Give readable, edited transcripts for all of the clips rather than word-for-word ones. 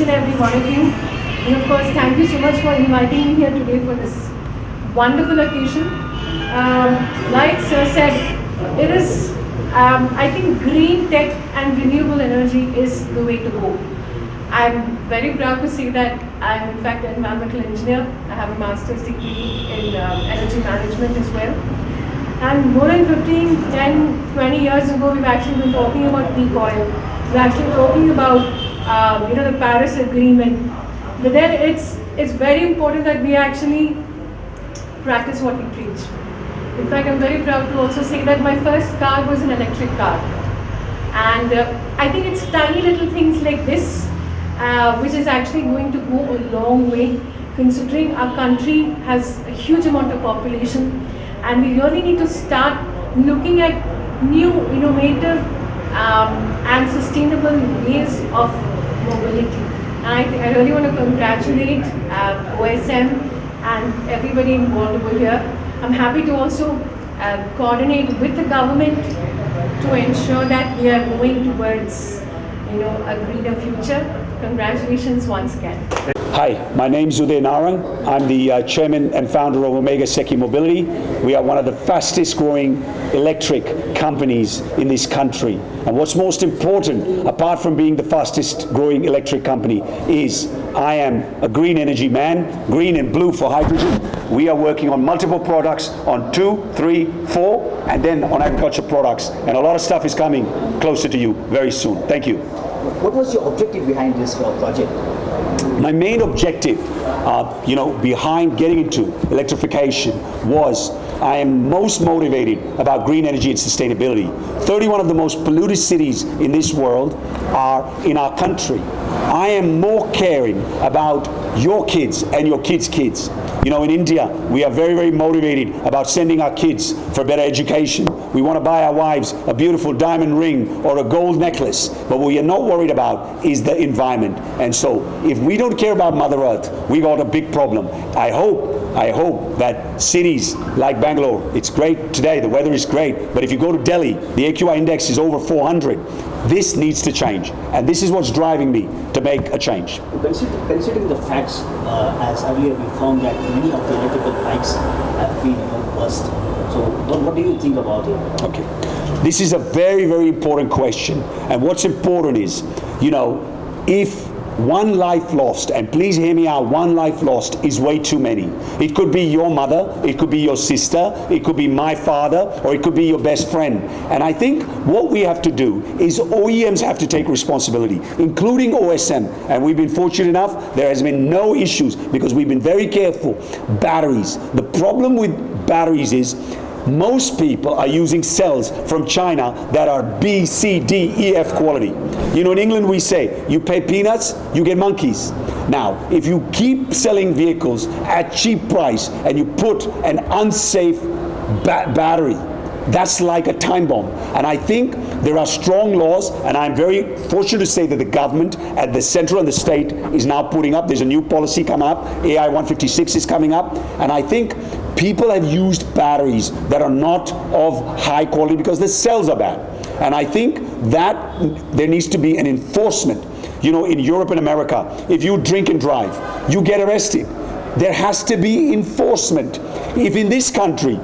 each and every one of you. And of course, thank you so much for inviting me here today for this wonderful occasion. Like Sir said, it is, I think green tech and renewable energy is the way to go. I'm very proud to say that I'm in fact an environmental engineer. I have a master's degree in energy management as well. And more than 15, 10, 20 years ago, we've actually been talking about peak oil. We're actually talking about the Paris Agreement. But then it's very important that we actually practice what we preach. In fact, I'm very proud to also say that my first car was an electric car. And I think it's tiny little things like this which is actually going to go a long way, considering our country has a huge amount of population, and we really need to start looking at new, innovative and sustainable ways of mobility. And I really want to congratulate OSM and everybody involved over here. I'm happy to also coordinate with the government to ensure that we are moving towards a greener future. Congratulations once again. Hi, my name is Uday Narang. I'm the chairman and founder of Omega Seki Mobility. We are one of the fastest growing electric companies in this country. And what's most important, apart from being the fastest growing electric company, is I am a green energy man, green and blue for hydrogen. We are working on multiple products, on 2, 3, 4, and then on agriculture products. And a lot of stuff is coming closer to you very soon. Thank you. What was your objective behind this project? My main objective, behind getting into electrification was I am most motivated about green energy and sustainability. 31 of the most polluted cities in this world are in our country. I am more caring about your kids and your kids' kids. In India, we are very, very motivated about sending our kids for better education. We want to buy our wives a beautiful diamond ring or a gold necklace, but what we are not worried about is the environment. And so, if we don't care about Mother Earth, we got a big problem. I hope that cities like Bangalore, it's great today, the weather is great, but if you go to Delhi, the AQI index is over 400. This needs to change, and this is what's driving me to make a change. Considering the facts, as earlier we found that many of the electrical bikes have been burst. So what do you think about it? Okay, this is a very, very important question, and what's important is, if one life lost, and please hear me out, one life lost is way too many. It could be your mother, it could be your sister, it could be my father, or it could be your best friend. And I think what we have to do is OEMs have to take responsibility, including OSM. And we've been fortunate enough, there has been no issues because we've been very careful. Batteries. The problem with batteries is most people are using cells from China that are B, C, D, E, F quality. In England we say, you pay peanuts, you get monkeys. Now, if you keep selling vehicles at cheap price and you put an unsafe battery, that's like a time bomb. And I think there are strong laws, and I'm very fortunate to say that the government at the center and the state is now putting up, there's a new policy coming up, AI 156 is coming up, and I think people have used batteries that are not of high quality because the cells are bad. And I think that there needs to be an enforcement. In Europe and America, if you drink and drive, you get arrested. There has to be enforcement. If in this country,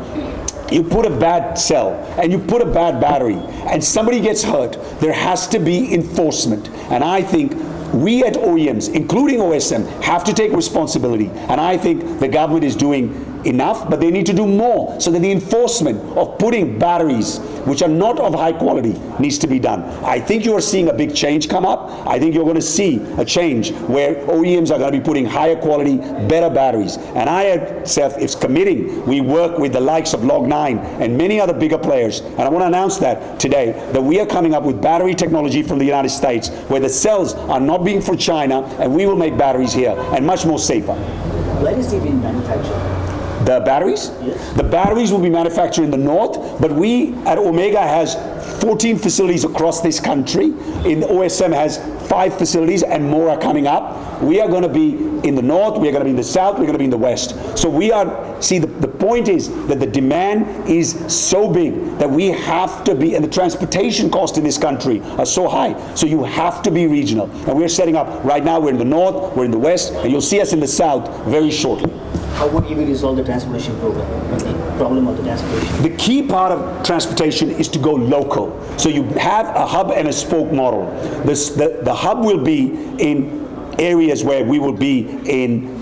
you put a bad cell and you put a bad battery and somebody gets hurt, there has to be enforcement. And I think we at OEMs, including OSM, have to take responsibility. And I think the government is doing enough, but they need to do more so that the enforcement of putting batteries which are not of high quality needs to be done. I think you are seeing a big change come up. I think you're going to see a change where OEMs are going to be putting higher quality, better batteries. And I itself is committing. We work with the likes of Log9 and many other bigger players. And I want to announce that today, that we are coming up with battery technology from the United States where the cells are not being for China, and we will make batteries here and much more safer. Where is it being manufactured? The batteries? Yes. The batteries will be manufactured in the north, but we at Omega has 14 facilities across this country. In the OSM has 5 facilities and more are coming up. We are going to be in the north, we are going to be in the south, we're going to be in the west. So we are, see, the point is that the demand is so big that we have to be, and the transportation costs in this country are so high, so you have to be regional. And we're setting up, right now we're in the north, we're in the west, and you'll see us in the south very shortly. How would EV resolve the transportation problem of the transportation? The key part of transportation is to go local. So you have a hub and a spoke model. The hub will be in areas where we will be in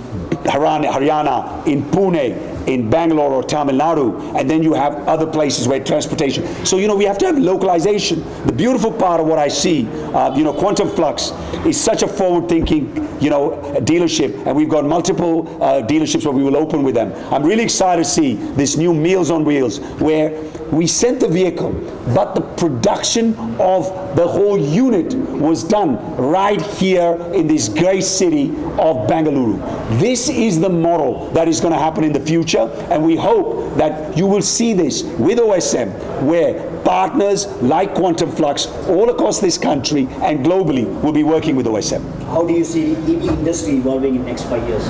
Haryana, in Pune, in Bangalore or Tamil Nadu, and then you have other places where transportation. So, you know, we have to have localization. The beautiful part of what I see, you know, Quantum Flux is such a forward-thinking, you know, dealership, and we've got multiple dealerships where we will open with them. I'm really excited to see this new Meals on Wheels, where we sent the vehicle, but the production of the whole unit was done right here in this great city of Bengaluru. This is the model that is going to happen in the future, and we hope that you will see this with OSM, where partners like Quantum Flux all across this country and globally will be working with OSM. How do you see EV industry evolving in the next 5 years?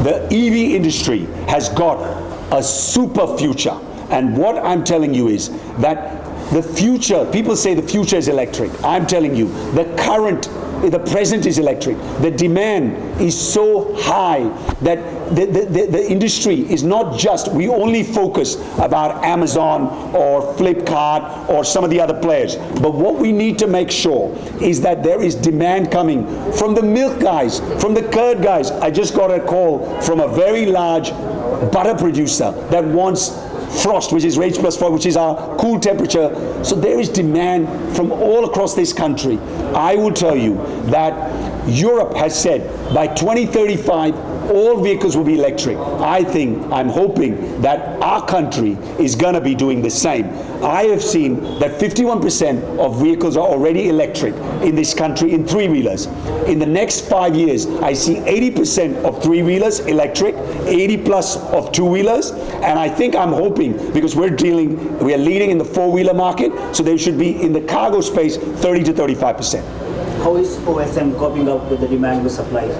The EV industry has got a super future. And what I'm telling you is that the future, people say the future is electric. I'm telling you, the present is electric. The demand is so high that the industry is not just, we only focus about Amazon or Flipkart or some of the other players. But what we need to make sure is that there is demand coming from the milk guys, from the curd guys. I just got a call from a very large butter producer that wants frost, which is Rage plus 4, which is our cool temperature. So there is demand from all across this country. I will tell you that Europe has said by 2035 all vehicles will be electric. I'm hoping that our country is going to be doing the same. I have seen that 51% of vehicles are already electric in this country in 3-wheelers. In the next 5 years, I see 80% of 3-wheelers electric, 80 plus of 2-wheelers, and I'm hoping, because we are leading in the 4-wheeler market, so they should be in the cargo space 30 to 35%. How is OSM coping up with the demand with supply?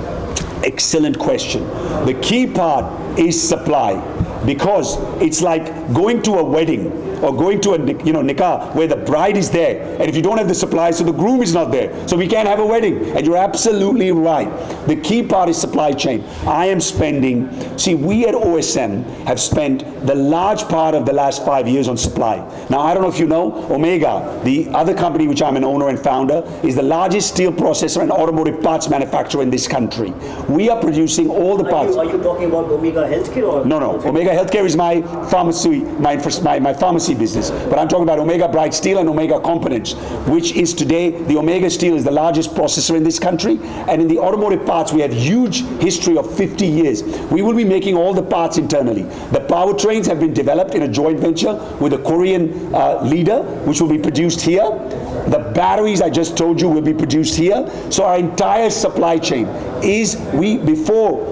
Excellent question. The key part is supply, because it's like going to a wedding or going to a nikah where the bride is there, and if you don't have the supply, so the groom is not there, so we can't have a wedding. And you're absolutely right. The key part is supply chain. We at OSM have spent the large part of the last 5 years on supply. Now, I don't know if you know, Omega, the other company which I'm an owner and founder, is the largest steel processor and automotive parts manufacturer in this country. We are producing all the parts. Are you talking about Omega Healthcare or? No. Omega Healthcare is my pharmacy, my pharmacy business. But I'm talking about Omega Bright Steel and Omega Components, which is today, the Omega Steel is the largest processor in this country. And in the automotive parts, we have huge history of 50 years. We will be making all the parts internally. The powertrains have been developed in a joint venture with a Korean leader, which will be produced here. The batteries I just told you will be produced here. So our entire supply chain is, before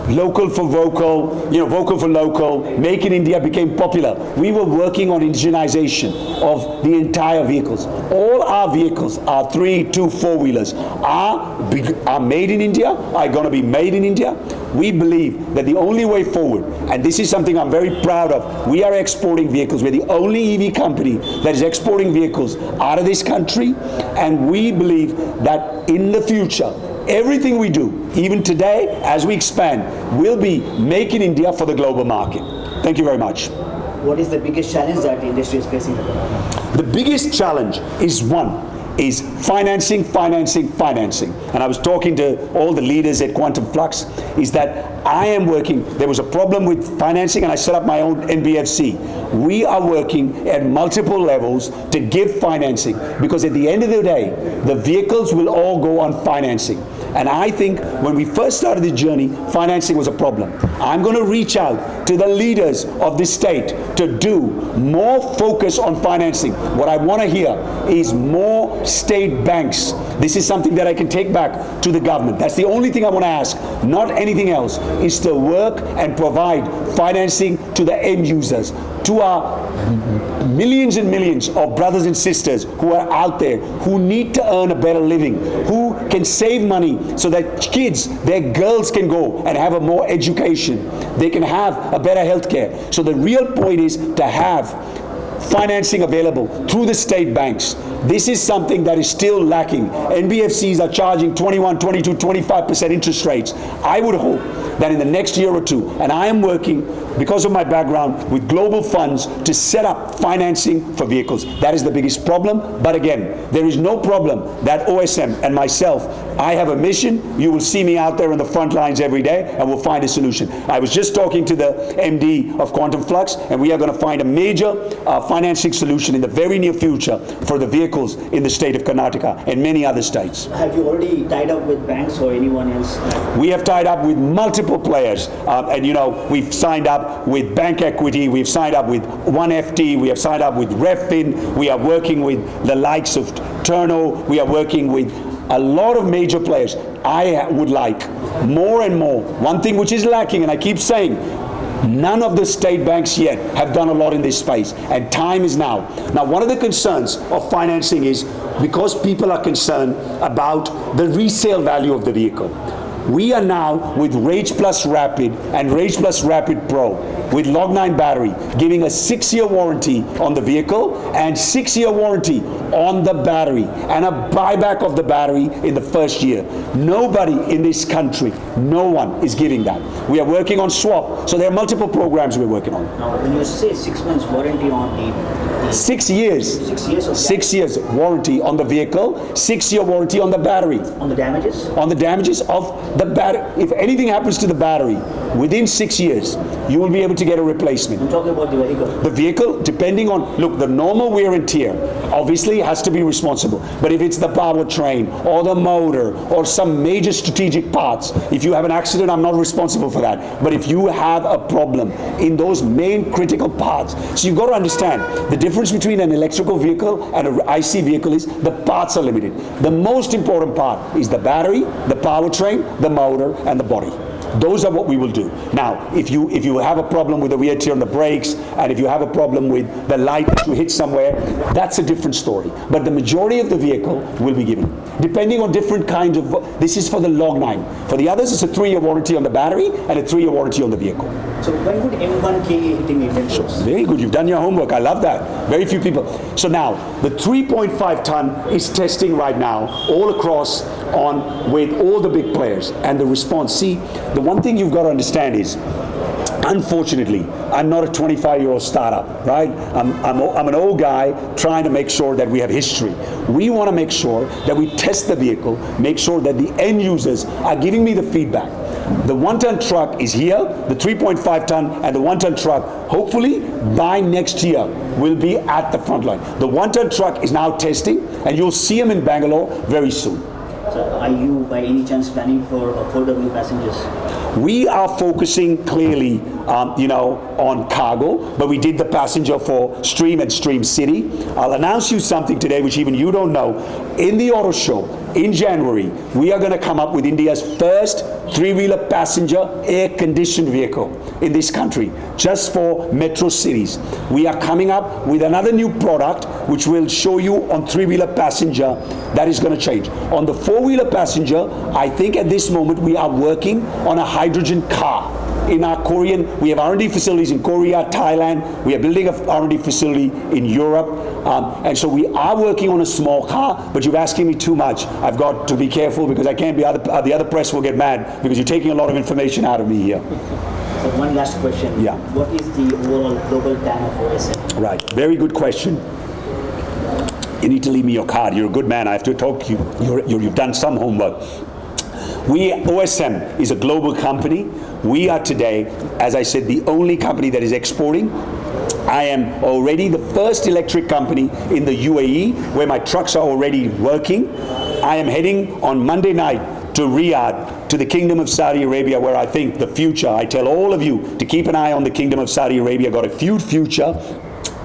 local for vocal, vocal for local, make in India became popular, we were working on indigenization of the entire vehicles. All our vehicles, our 3, 2, 4-wheelers are made in India, are going to be made in India. We believe that the only way forward, and this is something I'm very proud of, we are exporting vehicles. We're the only EV company that is exporting vehicles out of this country, and we believe that in the future, everything we do, even today, as we expand, will be make in India for the global market. Thank you very much. What is the biggest challenge that the industry is facing at the moment? The biggest challenge is financing. And I was talking to all the leaders at Quantum Flux, is that I am working, there was a problem with financing, and I set up my own NBFC. We are working at multiple levels to give financing, because at the end of the day, the vehicles will all go on financing. And I think when we first started the journey, financing was a problem. I'm going to reach out to the leaders of this state to do more focus on financing. What I want to hear is more state banks. This is something that I can take back to the government. That's the only thing I want to ask, not anything else, is to work and provide financing to the end users, to our millions and millions of brothers and sisters who are out there, who need to earn a better living, who can save money so that kids, their girls can go and have a more education. They can have a better health care. So the real point is to have financing available through the state banks. This is something that is still lacking. NBFCs are charging 21, 22, 25% interest rates. I would hope that in the next year or two, and I am working, because of my background, with global funds to set up financing for vehicles. That is the biggest problem. But again, there is no problem that OSM and myself, I have a mission. You will see me out there in the front lines every day, and we'll find a solution. I was just talking to the MD of Quantum Flux, and we are going to find a major financing solution in the very near future for the vehicles in the state of Karnataka and many other states. Have you already tied up with banks or anyone else? We have tied up with multiple players, and you know, we've signed up with Bank Equity, we've signed up with 1FT, we have signed up with Refin, we are working with the likes of Turno, we are working with a lot of major players. I would like more and more. One thing which is lacking, and I keep saying, none of the state banks yet have done a lot in this space, and time is now. Now, one of the concerns of financing is because people are concerned about the resale value of the vehicle. We are now with Rage Plus Rapid and Rage Plus Rapid Pro with Log9 battery, giving a 6-year warranty on the vehicle and 6-year warranty on the battery and a buyback of the battery in the first year. Nobody in this country, no one is giving that. We are working on swap, so there are multiple programs we're working on. Now, when you say 6 months warranty on the 6 years. 6 years of 6 years warranty on the vehicle, 6-year warranty on the battery. on the damages? On the damages of the battery. If anything happens to the battery, within 6 years, you will be able to get a replacement. I'm talking about the vehicle. The vehicle, depending on, look, the normal wear and tear obviously has to be responsible. But if it's the powertrain or the motor or some major strategic parts, if you have an accident, I'm not responsible for that. But if you have a problem in those main critical parts, so you've got to understand the difference between an electrical vehicle and an IC vehicle is the parts are limited. The most important part is the battery, the powertrain, the motor, and the body. Those are what we will do. Now, if you have a problem with the wear tear on the brakes, and if you have a problem with the light that you hit somewhere, that's a different story. But the majority of the vehicle will be given, depending on different kinds of. This is for the Log9. For the others, it's a 3-year warranty on the battery and a 3-year warranty on the vehicle. So when would M1 KA hitting Indian roads? Very good. You've done your homework. I love that. Very few people. So now, the 3.5 ton is testing right now all across on with all the big players, and the response. See, the one thing you've got to understand is, unfortunately, I'm not a 25-year-old startup, right? I'm an old guy trying to make sure that we have history. We want to make sure that we test the vehicle, make sure that the end users are giving me the feedback. The 1-ton truck is here, the 3.5 ton and the 1-ton truck, hopefully by next year, will be at the front line. The 1-ton truck is now testing, and you'll see them in Bangalore very soon. So are you by any chance planning for 4W passengers? We are focusing clearly, on cargo, but we did the passenger for Stream and Stream City. I'll announce you something today which even you don't know. In the auto show in January, we are going to come up with India's first 3-wheeler passenger air-conditioned vehicle in this country, just for metro cities. We are coming up with another new product which will show you on 3-wheeler passenger that is going to change. On the 4-wheeler passenger, I think at this moment we are working on a hydrogen car. In our Korean, we have R&D facilities in Korea, Thailand. We are building a R&D facility in Europe. And so we are working on a small car, but you're asking me too much. I've got to be careful because I can't be, the other press will get mad because you're taking a lot of information out of me here. So one last question. Yeah. What is the overall global TAM of OSM? Right, very good question. You need to leave me your card. You're a good man. I have to talk to you. You've done some homework. OSM is a global company. We are today, as I said, the only company that is exporting. I am already the first electric company in the UAE where my trucks are already working. I am heading on Monday night to Riyadh, to the Kingdom of Saudi Arabia, where I think the future, I tell all of you to keep an eye on the Kingdom of Saudi Arabia, got a huge future.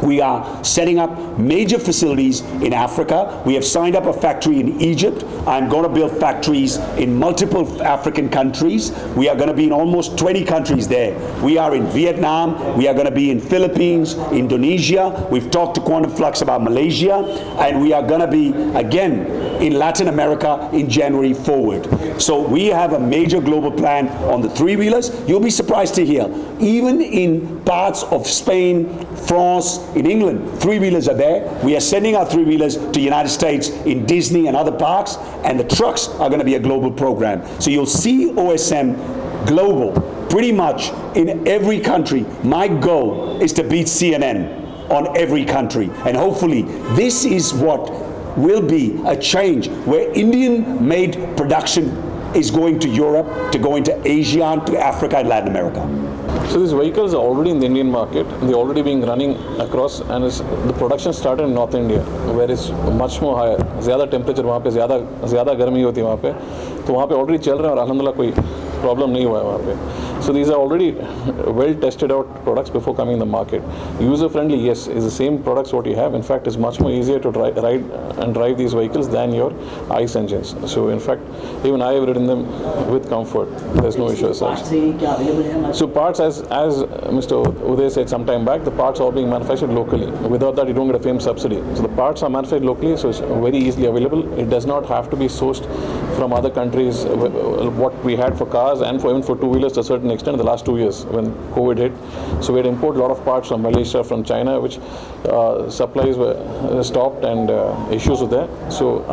We are setting up major facilities in Africa. We have signed up a factory in Egypt. I'm going to build factories in multiple African countries. We are going to be in almost 20 countries there. We are in Vietnam. We are going to be in Philippines, Indonesia. We've talked to Quantum Flux about Malaysia. And we are going to be, again, in Latin America in January forward. So we have a major global plan on the three-wheelers. You'll be surprised to hear, even in parts of Spain, France, in England, three-wheelers are there. We are sending our three-wheelers to United States in Disney and other parks, and the trucks are going to be a global program. So you'll see OSM global pretty much in every country. My goal is to beat CNN on every country, and hopefully this is what will be a change where Indian-made production is going to Europe, to going to Asia, to Africa and Latin America. So these vehicles are already in the Indian market. They're already being running across, and the production started in North India, where it's much more higher. ज़्यादा temperature वहाँ पे ज़्यादा गर्मी होती है वहाँ पे, तो वहाँ पे already चल रहे हैं और अल्हम्दुलिल्लाह कोई problem नहीं हुआ है वहाँ पे. So these are already well tested out products before coming in the market. User friendly, yes, is the same products what you have. In fact, it's much more easier to drive these vehicles than your ICE engines. So in fact, even I have ridden them with comfort. There's no issue as such. So parts, as Mr. Uday said some time back, the parts are all being manufactured locally. Without that, you don't get a FAME subsidy. So the parts are manufactured locally, so it's very easily available. It does not have to be sourced from other countries. What we had for cars and even for two-wheelers to a certain extent in the last 2 years when COVID hit. So we had to import a lot of parts from Malaysia, from China, which supplies were stopped and issues were there. So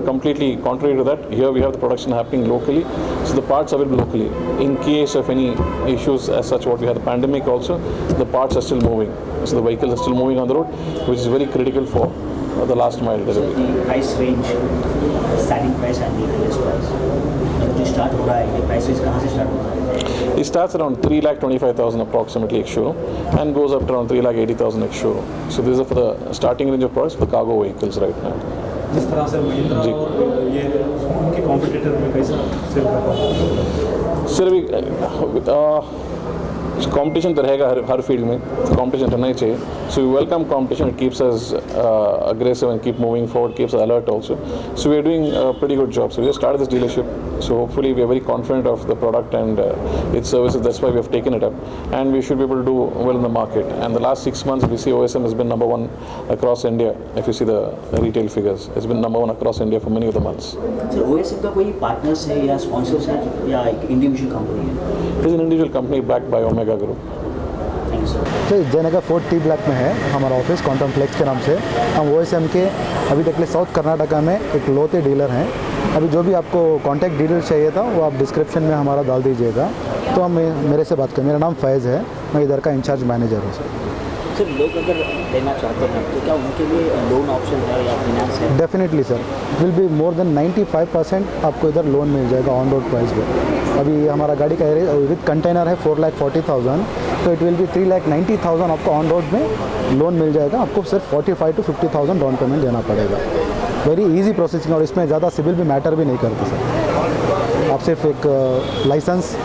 completely contrary to that, here we have the production happening locally. So the parts are available locally. In case of any issues as such, what we had the pandemic also, the parts are still moving. So the vehicles are still moving on the road, which is very critical for the last mile delivery. So the price range, starting price and the lowest price. जो start हो रहा है ये prices कहाँ से start हो रहा है? It starts around 3,25,000 approximately ex showroom and goes up to around 3,80,000 ex showroom. So these are for the starting range of products for the cargo vehicles right now. जिस तरह से महिंद्रा और ये उनके कॉम्पिटिटर में कैसा सेल कर रहा है? सर कंपटीशन तो रहेगा हर फील्ड में, कंपटीशन रहना ही चाहिए. So we welcome competition. It keeps us aggressive and keep moving forward, keeps us alert also. So we are doing a pretty good job. So we just started this dealership, so hopefully we are very confident of the product and its services. That's why we have taken it up, and we should be able to do well in the market. And the last 6 months we see OSM has been number 1 across India. If you see the retail figures, it's been number 1 across India for many of the months. So OSM का कोई partners है या sponsors है या एक individual company है? It is an individual company backed by Omega Group. Thank you, sir. तो Jaynagar 4 T block में है हमारा ऑफिस क्वांटम फ्लेक्स के नाम से. हम OSM के अभी तक के साउथ कर्नाटका में एक लोते डीलर हैं. अभी जो भी आपको कॉन्टैक्ट डिटेल्स चाहिए था वो आप डिस्क्रिप्शन में हमारा डाल दीजिएगा, तो हम मेरे से बात करें. मेरा नाम फैज़ है, मैं इधर का इंचार्ज मैनेजर हूँ सर. सर लोग अगर लेना चाहते हैं तो क्या उनके लिए लोन ऑप्शन है या फाइनेंस है? Definitely sir, will be more than 95% आपको इधर लोन मिल जाएगा ऑन रोड प्राइस पे. अभी हमारा गाड़ी का विद कंटेनर है 4,40,000, तो इट विल बी 3,90,000 आपको ऑन रोड में लोन मिल जाएगा. आपको सिर्फ 45,000 to 50,000 डाउन पेमेंट देना पड़ेगा. वेरी इजी प्रोसेसिंग, और इसमें ज़्यादा सिविल भी मैटर भी नहीं करती सर. आप सिर्फ एक लाइसेंस,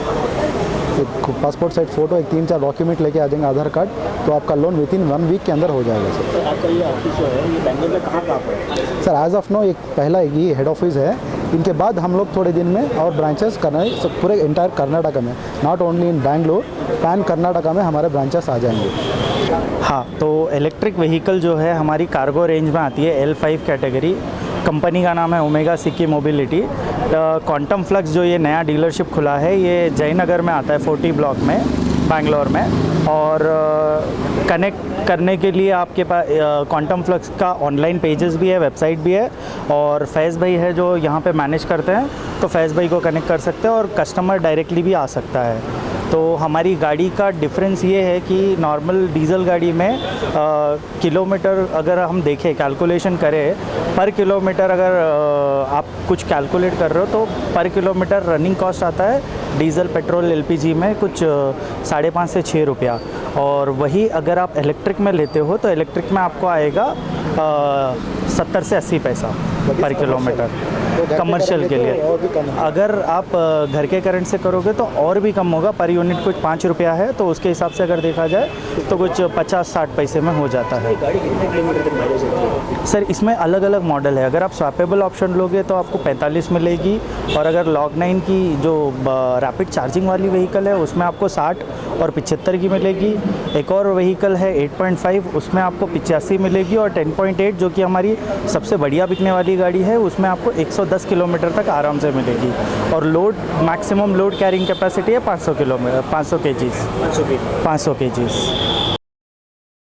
एक पासपोर्ट साइज फ़ोटो, एक 3-4 डॉक्यूमेंट लेके आ जाएंगे, आधार कार्ड, तो आपका लोन विदिन 1 वीक के अंदर हो जाएगा सर. तो आपका ये ऑफिस जो है ये बैंगलोर में कहाँ पर है? सर एज ऑफ नो एक पहला ये हेड ऑफिस है. इनके बाद हम लोग थोड़े दिन में और ब्रांचेस करना है पूरे इंटायर कर्नाटका में, not only in Bangalore, pan Karnataka में हमारे ब्रांचेस आ जाएंगे. हाँ, तो इलेक्ट्रिक व्हीकल जो है हमारी कार्गो रेंज में आती है L5 कैटेगरी. कंपनी का नाम है ओमेगा सिक्की मोबिलिटी. क्वांटम फ्लक्स जो ये नया डीलरशिप खुला है ये जयनगर में आता है 40 ब्लॉक में, बैंगलोर में. और कनेक्ट करने के लिए आपके पास क्वांटम फ्लक्स का ऑनलाइन पेजेस भी है, वेबसाइट भी है, और फैज़ भाई है जो यहाँ पे मैनेज करते हैं, तो फैज़ भाई को कनेक्ट कर सकते हैं और कस्टमर डायरेक्टली भी आ सकता है. तो हमारी गाड़ी का डिफरेंस ये है कि नॉर्मल डीजल गाड़ी में किलोमीटर अगर हम देखें, कैलकुलेशन करें, पर किलोमीटर अगर आप कुछ कैलकुलेट कर रहे हो तो पर किलोमीटर रनिंग कॉस्ट आता है डीज़ल पेट्रोल LPG में कुछ 5.5 से 6 रुपया. और वही अगर आप इलेक्ट्रिक में लेते हो तो इलेक्ट्रिक में आपको आएगा 70 से 80 पैसा. पर किलोमीटर कमर्शियल के लिए। और भी कम है। अगर आप घर के करंट से करोगे तो और भी कम होगा, पर यूनिट कुछ 5 रुपया है, तो उसके हिसाब से अगर देखा जाए तो कुछ 50-60 पैसे में हो जाता है। गाड़ी कितने किलोमीटर तक माइलेज देती है? सर इसमें अलग अलग मॉडल है, अगर आप स्वैपेबल ऑप्शन लोगे तो आपको 45 मिलेगी, और अगर लॉग 9 की जो रैपिड चार्जिंग वाली व्हीकल है उसमें आपको 60 और 75 की मिलेगी। एक और व्हीकल है 8.5, उसमें आपको 85 मिलेगी, और 10.8 जो कि हमारी सबसे बढ़िया बिकने वाली गाड़ी है उसमें आपको 110 किलोमीटर तक आराम से मिलेगी। और load maximum load carrying capacity है 500 केजीज़। 500 की 500 केजीज़।